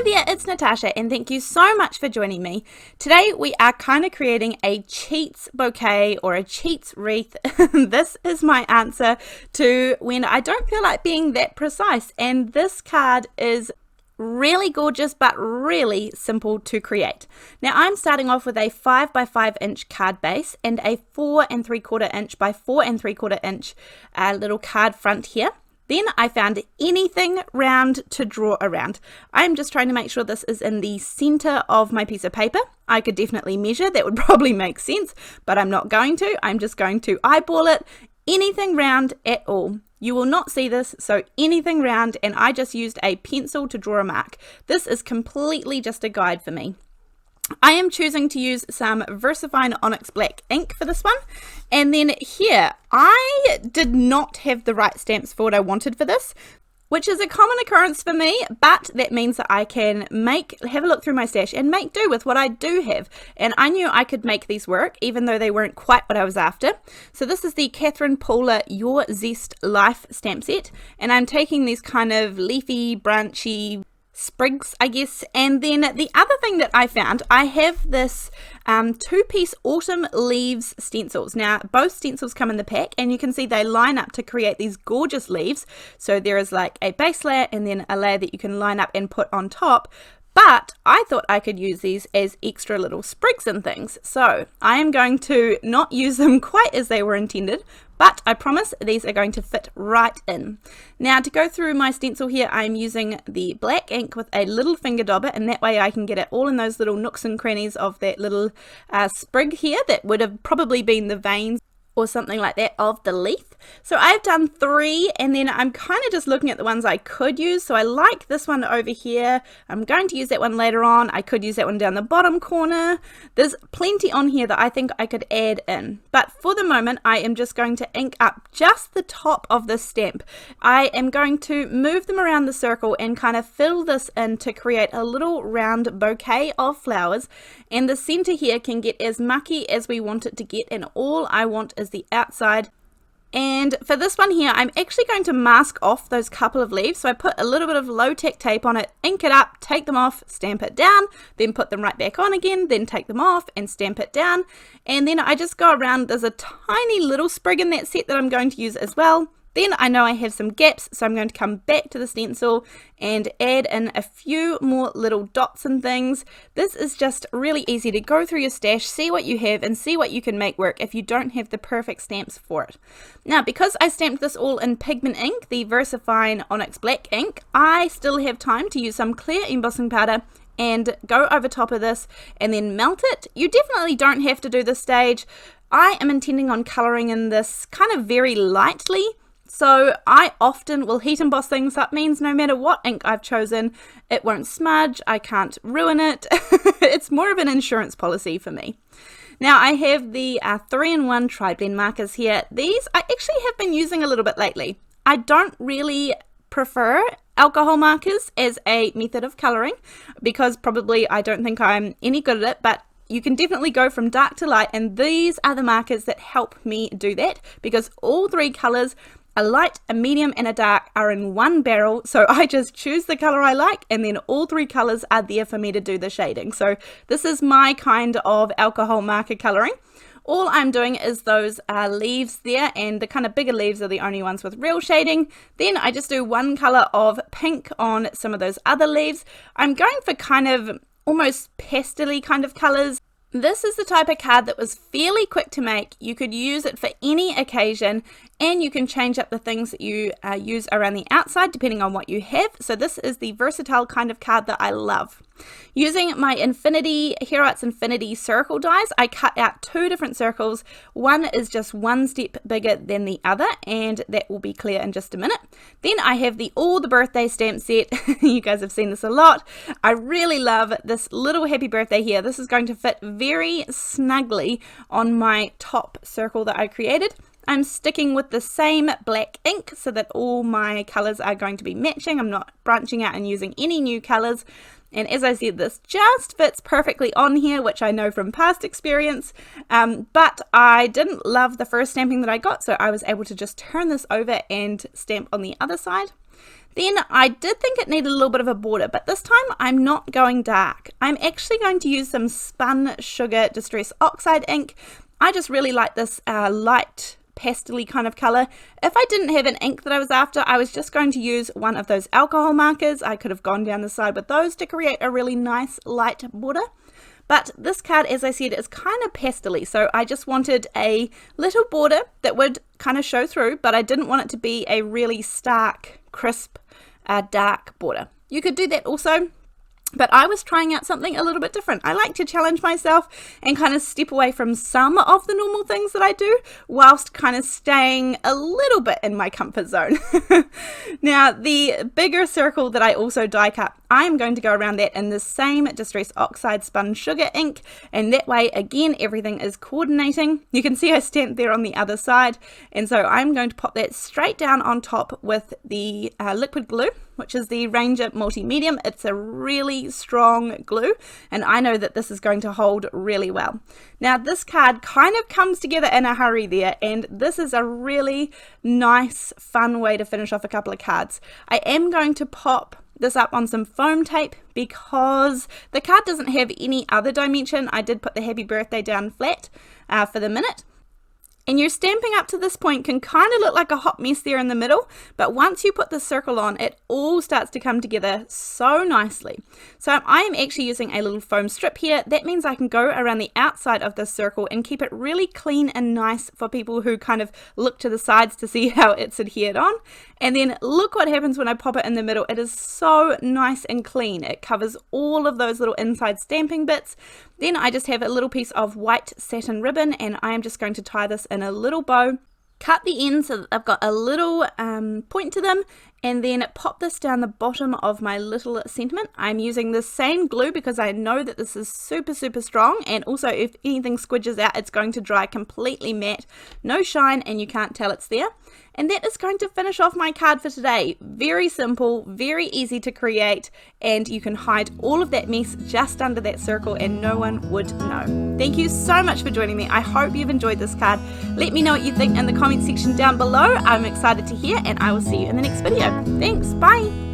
Hi there, it's Natasha and thank you so much for joining me. Today we are kind of creating a cheats bouquet or a cheats wreath. This is my answer to when I don't feel like being that precise, and this card is really gorgeous but really simple to create. Now I'm starting off with a 5 by 5 inch card base and a 4 3/4 inch by 4 3/4 inch little card front here. Then I found anything round to draw around. I'm just trying to make sure this is in the center of my piece of paper. I could definitely measure, that would probably make sense, but I'm not going to. I'm just going to eyeball it. Anything round at all. You will not see this, so anything round, and I just used a pencil to draw a mark. This is completely just a guide for me. I am choosing to use some VersaFine Onyx black ink for this one. And then here, I did not have the right stamps for what I wanted for this, which is a common occurrence for me, but that means that I can have a look through my stash and make do with what I do have. And I knew I could make these work, even though they weren't quite what I was after. So this is the Catherine Paula Your Zest Life stamp set, and I'm taking these kind of leafy, branchy sprigs, I guess. And then the other thing that I found, I have this two-piece autumn leaves stencils. Now both stencils come in the pack, and you can see they line up to create these gorgeous leaves. So there is like a base layer and then a layer that you can line up and put on top. But I thought I could use these as extra little sprigs and things. So I am going to not use them quite as they were intended, but I promise these are going to fit right in. Now to go through my stencil here, I'm using the black ink with a little finger dauber, and that way I can get it all in those little nooks and crannies of that little sprig here that would have probably been the veins or something like that of the leaf. So I've done 3, and then I'm kind of just looking at the ones I could use. So I like this one over here. I'm going to use that one later on. I could use that one down the bottom corner. There's plenty on here that I think I could add in, but for the moment I am just going to ink up just the top of this stamp. I am going to move them around the circle and kind of fill this in to create a little round bouquet of flowers, and the center here can get as mucky as we want it to get, and all I want is the outside. And for this one here, I'm actually going to mask off those couple of leaves. So I put a little bit of low-tech tape on it, ink it up, take them off, stamp it down, then put them right back on again, then take them off and stamp it down. And then I just go around. There's a tiny little sprig in that set that I'm going to use as well. Then I know I have some gaps, so I'm going to come back to the stencil and add in a few more little dots and things. This is just really easy to go through your stash, see what you have, and see what you can make work if you don't have the perfect stamps for it. Now, because I stamped this all in Pigment ink, the VersaFine Onyx black ink, I still have time to use some clear embossing powder and go over top of this and then melt it. You definitely don't have to do this stage. I am intending on colouring in this kind of very lightly. So I often will heat emboss things. That means no matter what ink I've chosen, it won't smudge, I can't ruin it. It's more of an insurance policy for me. Now I have the 3-in-1 TriBlend markers here. These I actually have been using a little bit lately. I don't really prefer alcohol markers as a method of colouring because probably I don't think I'm any good at it, but you can definitely go from dark to light, and these are the markers that help me do that because all 3 colours, a light, a medium, and a dark, are in one barrel. So I just choose the color I like, and then all 3 colors are there for me to do the shading. So this is my kind of alcohol marker coloring. All I'm doing is those leaves there, and the kind of bigger leaves are the only ones with real shading. Then I just do 1 color of pink on some of those other leaves. I'm going for kind of almost pastel-y kind of colors. This is the type of card that was fairly quick to make. You could use it for any occasion, and you can change up the things that you use around the outside depending on what you have. So this is the versatile kind of card that I love. Using my Hero Arts Infinity circle dies, I cut out 2 different circles. One is just 1 step bigger than the other, and that will be clear in just a minute. Then I have the All the Birthday stamp set. You guys have seen this a lot. I really love this little happy birthday here. This is going to fit very snugly on my top circle that I created. I'm sticking with the same black ink so that all my colors are going to be matching. I'm not branching out and using any new colors. And as I said, this just fits perfectly on here, which I know from past experience, but I didn't love the first stamping that I got, so I was able to just turn this over and stamp on the other side. Then I did think it needed a little bit of a border, but this time I'm not going dark. I'm actually going to use some Spun Sugar Distress Oxide ink. I just really like this light pastel-y kind of color. If I didn't have an ink that I was after, I was just going to use one of those alcohol markers. I could have gone down the side with those to create a really nice light border. But this card, as I said, is kind of pastel-y, so I just wanted a little border that would kind of show through, but I didn't want it to be a really stark, crisp, dark border. You could do that also, but I was trying out something a little bit different. I like to challenge myself and kind of step away from some of the normal things that I do whilst kind of staying a little bit in my comfort zone. Now, the bigger circle that I also die cut, I am going to go around that in the same Distress Oxide Spun Sugar ink, and that way, again, everything is coordinating. You can see I stamped there on the other side, and so I'm going to pop that straight down on top with the liquid glue, which is the Ranger Multi-Medium. It's a really strong glue, and I know that this is going to hold really well. Now, this card kind of comes together in a hurry there, and this is a really nice, fun way to finish off a couple of cards. I am going to pop this up on some foam tape because the card doesn't have any other dimension. I did put the happy birthday down flat for the minute. And your stamping up to this point can kind of look like a hot mess there in the middle, but once you put the circle on, it all starts to come together so nicely. So I am actually using a little foam strip here. That means I can go around the outside of this circle and keep it really clean and nice for people who kind of look to the sides to see how it's adhered on. And then look what happens when I pop it in the middle. It is so nice and clean. It covers all of those little inside stamping bits. Then I just have a little piece of white satin ribbon, and I am just going to tie this in a little bow, cut the ends so that I've got a little point to them, and then pop this down the bottom of my little sentiment. I'm using the same glue because I know that this is super, super strong, and also if anything squidges out, it's going to dry completely matte, no shine, and you can't tell it's there. And that is going to finish off my card for today. Very simple, very easy to create, and you can hide all of that mess just under that circle and no one would know. Thank you so much for joining me. I hope you've enjoyed this card. Let me know what you think in the comment section down below. I'm excited to hear, and I will see you in the next video. Thanks, bye!